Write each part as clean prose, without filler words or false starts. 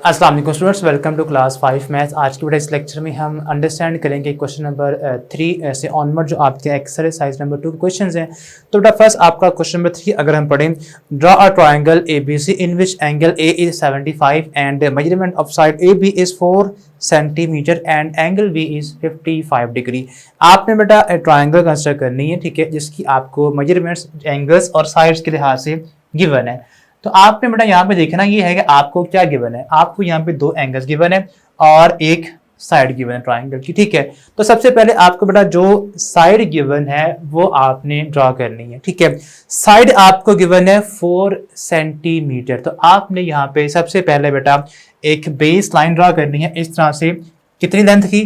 अस्सलाम वालेकुम students, welcome to class 5 maths. आज के इस लेक्चर में हम अंडरस्टैंड करेंगे क्वेश्चन नंबर 3 से ऑनवर्ड जो आपके एक्सरसाइज नंबर 2 के क्वेश्चंस हैं। तो बेटा फर्स्ट आपका क्वेश्चन नंबर 3 अगर हम पढ़ें, draw a triangle ABC in which angle A is 75 and measurement of side AB is 4 centimetre and angle B is 55 degree. आपने बेटा ट्रायंगल कंस्ट्रक्ट करनी है, ठीक है, जिसकी आपको मेजरमेंट्स, एंगल्स और साइड्स के लिहाज से गिवन है। तो आपने बेटा यहाँ पे देखना ये है कि आपको क्या गिवन है। आपको यहाँ पे 2 एंगल्स गिवन है और एक साइड गिवन है ट्रायंगल की, ठीक है। तो सबसे पहले आपको बेटा जो साइड गिवन है वो आपने ड्रॉ करनी है, ठीक है। साइड आपको गिवन है 4 सेंटीमीटर। तो आपने यहाँ पे सबसे पहले बेटा एक बेस लाइन ड्रॉ करनी है इस तरह से, कितनी लेंथ की,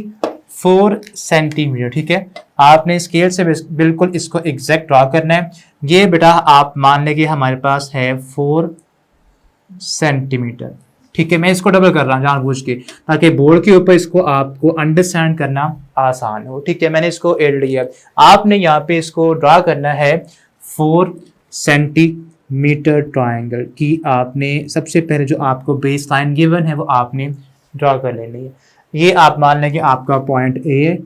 4 सेंटीमीटर, ठीक है। आपने स्केल से बिल्कुल इसको एग्जैक्ट ड्रॉ करना है। ये बेटा आप मान लेंगे हमारे पास है 4 सेंटीमीटर, ठीक है। मैं इसको डबल कर रहा हूँ जानबूझ के, ताकि बोर्ड के ऊपर इसको आपको अंडरस्टैंड करना आसान हो, ठीक है। मैंने इसको एड लिया। आपने यहाँ पे इसको ड्रॉ करना है 4 सेंटीमीटर ट्रायंगल की। आपने सबसे पहले जो आपको बेस लाइन गिवन है वो आपने ड्रॉ कर लेनी है। ये आप मान लें कि आपका पॉइंट A है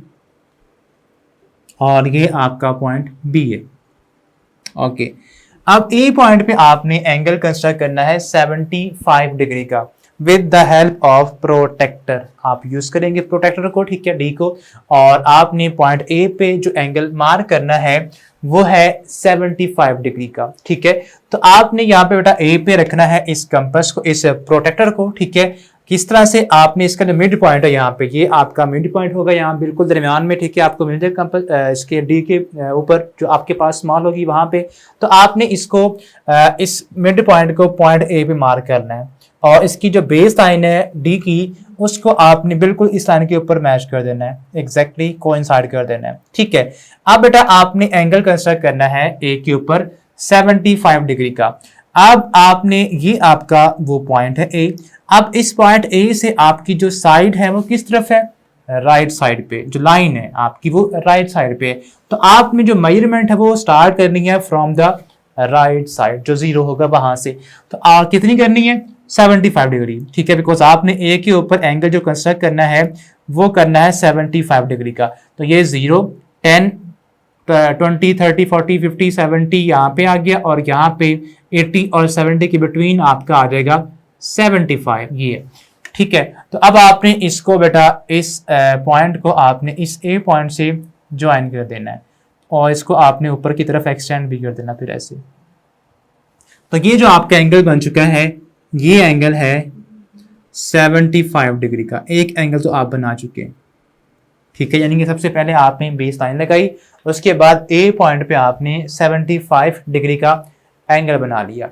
और ये आपका पॉइंट B है, ओके। अब A पॉइंट पे आपने एंगल कंस्ट्रक्ट करना है 75 डिग्री का with the help of protractor. आप यूज करेंगे प्रोटेक्टर को, ठीक है, D को। और आपने पॉइंट A पे जो एंगल मार्क करना है वो है 75 डिग्री का, ठीक है। तो आपने यहाँ पे बेटा A पे रखना है इस कंपास को, इस प्रोटेक्टर को, ठीक है। किस तरह से आपने इसका जो मिड पॉइंट है यहाँ पे, ये आपका मिड पॉइंट होगा यहाँ बिल्कुल दरमियान में, ठीक है। आपको मिल जाएगा कंपास इसके D के ऊपर जो आपके पास स्मॉल होगी वहां पे। तो आपने इसको इस मिड पॉइंट को पॉइंट A पे मार्क करना है और इसकी जो बेस लाइन है D की उसको आपने बिल्कुल इस लाइन के ऊपर मैच कर देना है, एग्जैक्टली कोइंसाइड कर देना है, ठीक है। अब बेटा आपने एंगल कंस्ट्रक्ट करना है A के ऊपर 75 डिग्री का। अब आपने, ये आपका वो पॉइंट है A। अब इस पॉइंट A से आपकी जो साइड है वो किस तरफ है, राइट साइड पे। जो लाइन है आपकी वो राइट साइड पे। तो आपने जो मेजरमेंट है वो स्टार्ट करनी है फ्रॉम द राइट साइड, जो 0 होगा वहां से। तो कितनी करनी है, 75 डिग्री, ठीक है। बिकॉज आपने A के ऊपर एंगल जो कंस्ट्रक्ट करना है वो करना है 75 डिग्री का। तो ये 0, 10, 20, 30, 40, 50, 70 यहाँ पे आ गया और यहाँ पे 80 और 70 के बिटवीन आपका आ जाएगा 75, ये, ठीक है। तो अब आपने इसको बेटा इस पॉइंट को आपने इस A पॉइंट से ज्वाइन कर देना है और इसको आपने ऊपर की तरफ एक्सटेंड भी कर देना फिर ऐसे। तो ये जो आपका एंगल बन चुका है, ये एंगल है 75 डिग्री का। एक एंगल तो आप बना चुके हैं, ठीक है। यानी कि सबसे पहले आपने बेस लाइन लगाई, उसके बाद A पॉइंट पे आपने 75 डिग्री का एंगल बना लिया।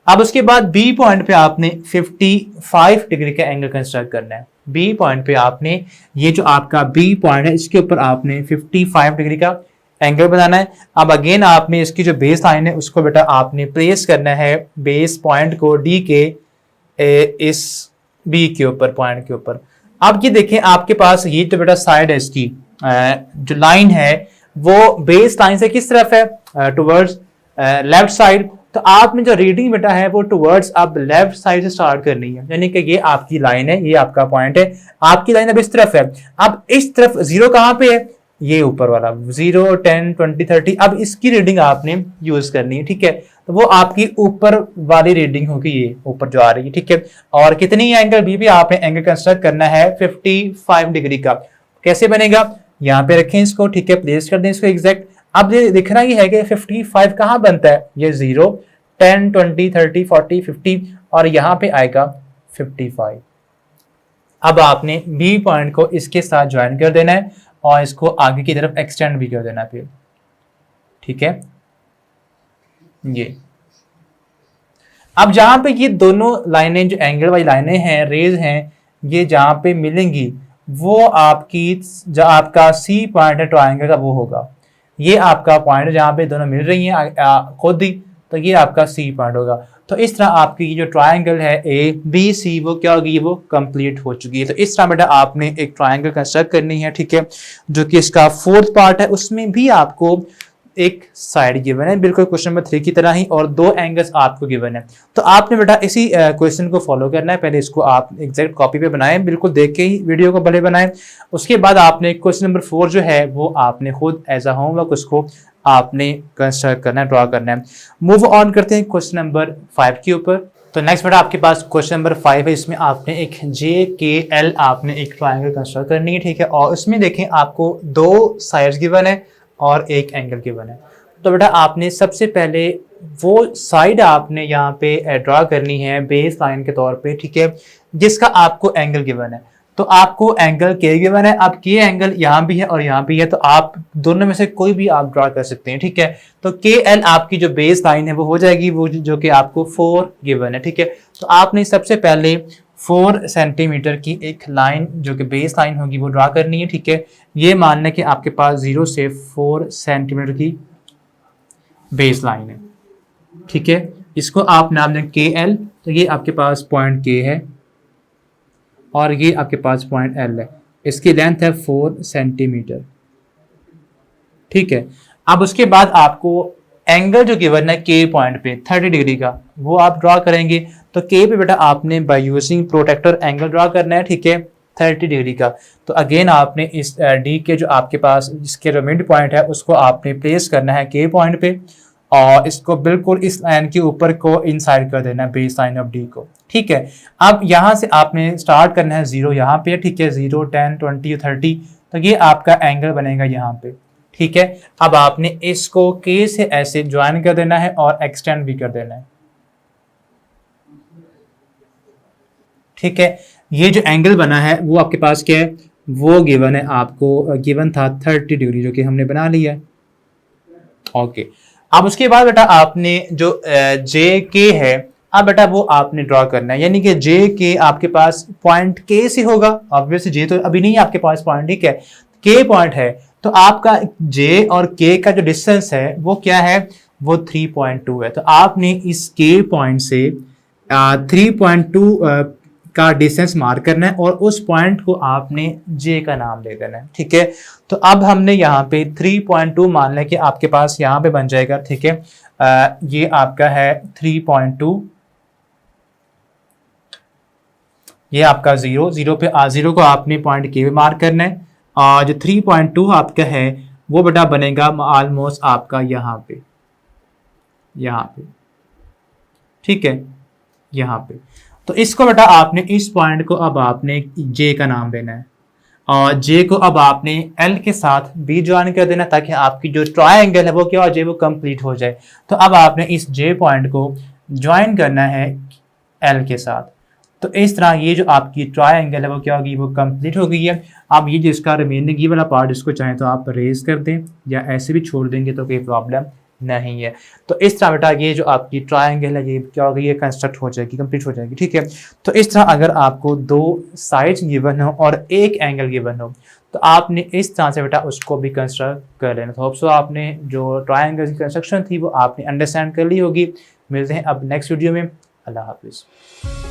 अब उसके बाद B पॉइंट पे आपने 55 डिग्री का एंगल कंस्ट्रक्ट करना है। B पॉइंट पे आपने, ये जो आपका B पॉइंट है इसके ऊपर आपने 55 डिग्री का एंगल बनाना है। अब अगेन आपने इसकी जो बेस लाइन है उसको बेटा आपने प्लेस करना है बेस पॉइंट को D के इस B के ऊपर, पॉइंट के ऊपर। अब ये देखें आपके पास ये तो बेटा साइड है, इसकी जो लाइन है वो बेस लाइन से किस तरफ है, टुवर्ड्स लेफ्ट साइड। तो आपने जो रीडिंग बेटा है वो टुवर्ड्स अब लेफ्ट साइड से स्टार्ट करनी है। यानी कि ये आपकी लाइन है, ये आपका पॉइंट है, आपकी लाइन अब इस तरफ है। अब इस तरफ 0 कहाँ पे है, ये ऊपर वाला 0, 10, 20, 30। अब इसकी रीडिंग आपने यूज करनी है, ठीक है। तो वो आपकी ऊपर वाली रीडिंग होगी, ये ऊपर जो आ रही है, ठीक है। और कितनी एंगल B भी आपने एंगल कंस्ट्रक्ट करना है 55 डिग्री का। कैसे बनेगा, यहाँ पे रखें इसको, ठीक है, प्लेस कर दें इसको एग्जैक्ट। अब ये दिखना ही है कि 55 कहाँ बनता है, ये 0, 10, 20, 30, 40, 50 और यहाँ पे आएगा 55। अब आपने B पॉइंट को इसके साथ ज्वाइन कर देना है और इसको आगे की तरफ एक्सटेंड भी कर देना है फिर, ठीक है। ये अब जहां पे ये दोनों लाइनें जो एंगल वाली लाइनें हैं, रेज हैं, ये जहां पे मिलेंगी वो आपकी जो आपका C पॉइंट है ट्रायंगल का वो होगा। ये आपका पॉइंट है जहां पे दोनों मिल रही हैं खुद ही, तो ये आपका C पॉइंट होगा। तो इस तरह आपकी जो ट्रायंगल है ABC वो क्या होगी, वो कंप्लीट हो चुकी है। तो इस तरह बेटा आपने एक ट्रायंगल कंस्ट्रक्ट करनी है, ठीक है, जो कि इसका 4th पार्ट है। उसमें भी आपको एक साइड गिवन है बिल्कुल क्वेश्चन नंबर 3 की तरह ही, और 2 एंगल्स आपको गिवन है। तो आपने बेटा इसी क्वेश्चन को फॉलो करना है। पहले इसको आप एग्जैक्ट कॉपी पे बनाएं, बिल्कुल देख के ही वीडियो को भले बनाएं। उसके बाद आपने क्वेश्चन नंबर 4 जो है वो आपने खुद एज अ होमवर्क उसको आपने कंस्ट्रक्ट करना है, ड्रॉ करना है। मूव ऑन करते हैं क्वेश्चन नंबर 5 के ऊपर। तो नेक्स्ट बेटा आपके पास क्वेश्चन नंबर 5 है। इसमें आपने एक JKL आपने एक ट्रायंगल कंस्ट्रक्ट करनी है, ठीक है। और इसमें देखें आपको 2 साइड्स गिवन है और 1 एंगल गिवन है। तो बेटा आपने सबसे पहले वो साइड आपने यहाँ पे ड्रॉ करनी है बेस लाइन के तौर पे, ठीक है, जिसका आपको एंगल गिवन है। तो आपको एंगल के गिवन है, अब के एंगल यहाँ भी है और यहाँ भी है, तो आप दोनों में से कोई भी आप ड्रॉ कर सकते हैं, ठीक है। तो के एल आपकी जो बेस लाइन है वो हो जाएगी वो जो कि आपको 4 गिवन है, ठीक है। तो आपने सबसे पहले 4 सेंटीमीटर की एक लाइन जो कि बेस लाइन होगी वो ड्रॉ करनी है, ठीक है। ये मान लें कि आपके पास 0 से 4 सेंटीमीटर की बेस लाइन है, ठीक है। इसको आप नाम दें के एल। तो ये आपके पास पॉइंट के है और ये आपके पास पॉइंट एल है। इसकी लेंथ है 4 सेंटीमीटर, ठीक है। अब उसके बाद आपको एंगल जो गिवन है के पॉइंट पे 30 डिग्री का वो आप ड्रॉ करेंगे। तो के पे बेटा आपने by using protractor angle draw करना है, ठीक है, 30 डिग्री का। तो अगेन आपने इस डी के जो आपके पास जिसके जो मिड पॉइंट है उसको आपने प्लेस करना है के पॉइंट पे, और इसको बिल्कुल इस लाइन के ऊपर को इनसाइड कर देना है बेस लाइन ऑफ डी को, ठीक है। अब यहाँ से आपने स्टार्ट करना है 0 यहाँ पे, ठीक है, 0, 10, 20, 30। तो ये आपका एंगल बनेगा यहाँ पे, ठीक है। अब आपने इसको के से ऐसे ज्वाइन कर देना है और एक्सटेंड भी कर देना है, ठीक है। ये जो एंगल बना है वो आपके पास क्या है, वो गिवन है आपको, गिवन था 30 डिग्री जो कि हमने बना लिया है, ओके। अब उसके बाद बेटा आपने जो जे के है, अब बेटा वो आपने ड्रॉ करना है, यानी कि जे के आपके पास पॉइंट के से होगा, ऑब्वियसली जे तो अभी नहीं है आपके पास पॉइंट, ठीक है, के पॉइंट है। तो आपका जे और के का जो डिस्टेंस है वो क्या है, वो 3.2 है। तो आपने इस के पॉइंट से 3.2 का डिस्टेंस मार्क करना है और उस पॉइंट को आपने जे का नाम दे देना है, ठीक है। तो अब हमने यहाँ पे 3.2 मान लें कि आपके पास यहाँ पे बन जाएगा, ठीक है। ये आपका है 3.2, ये आपका 0 पे 0 को आपने पॉइंट के पे मार्क करना है, और जो 3.2 आपका है वो बेटा बनेगा ऑलमोस्ट आपका यहाँ पे, ठीक है, यहाँ पे। तो इसको बेटा आपने इस पॉइंट को अब आपने जे का नाम देना है, और जे को अब आपने एल के साथ बी ज्वाइन कर देना ताकि आपकी जो ट्रायंगल है वो क्या हो जाए, वो कंप्लीट हो जाए। तो अब आपने इस जे पॉइंट को ज्वाइन करना है एल के साथ। तो इस तरह ये जो आपकी ट्रायंगल है वो क्या होगी, वो कंप्लीट हो गई है। अब ये जिसका रिमेनिंग ये वाला पार्ट इसको चाहे तो आप रेज कर दें या ऐसे भी छोड़ देंगे तो कोई प्रॉब्लम नहीं है। तो इस तरह बेटा ये जो आपकी ट्रायंगल है ये क्या होगी, ये कंस्ट्रक्ट हो जाएगी, कंप्लीट हो जाएगी, ठीक है। तो इस तरह अगर आपको 2 साइड्स गिवन हो और 1 एंगल गिवन हो तो आपने इस तरह से बेटा उसको भी कंस्ट्रक्ट कर लेना। तो होप सो आपने जो ट्रायंगल की कंस्ट्रक्शन थी वो आपने अंडरस्टैंड कर ली होगी। मिलते हैं अब नेक्स्ट वीडियो में। अल्लाह हाफिज़।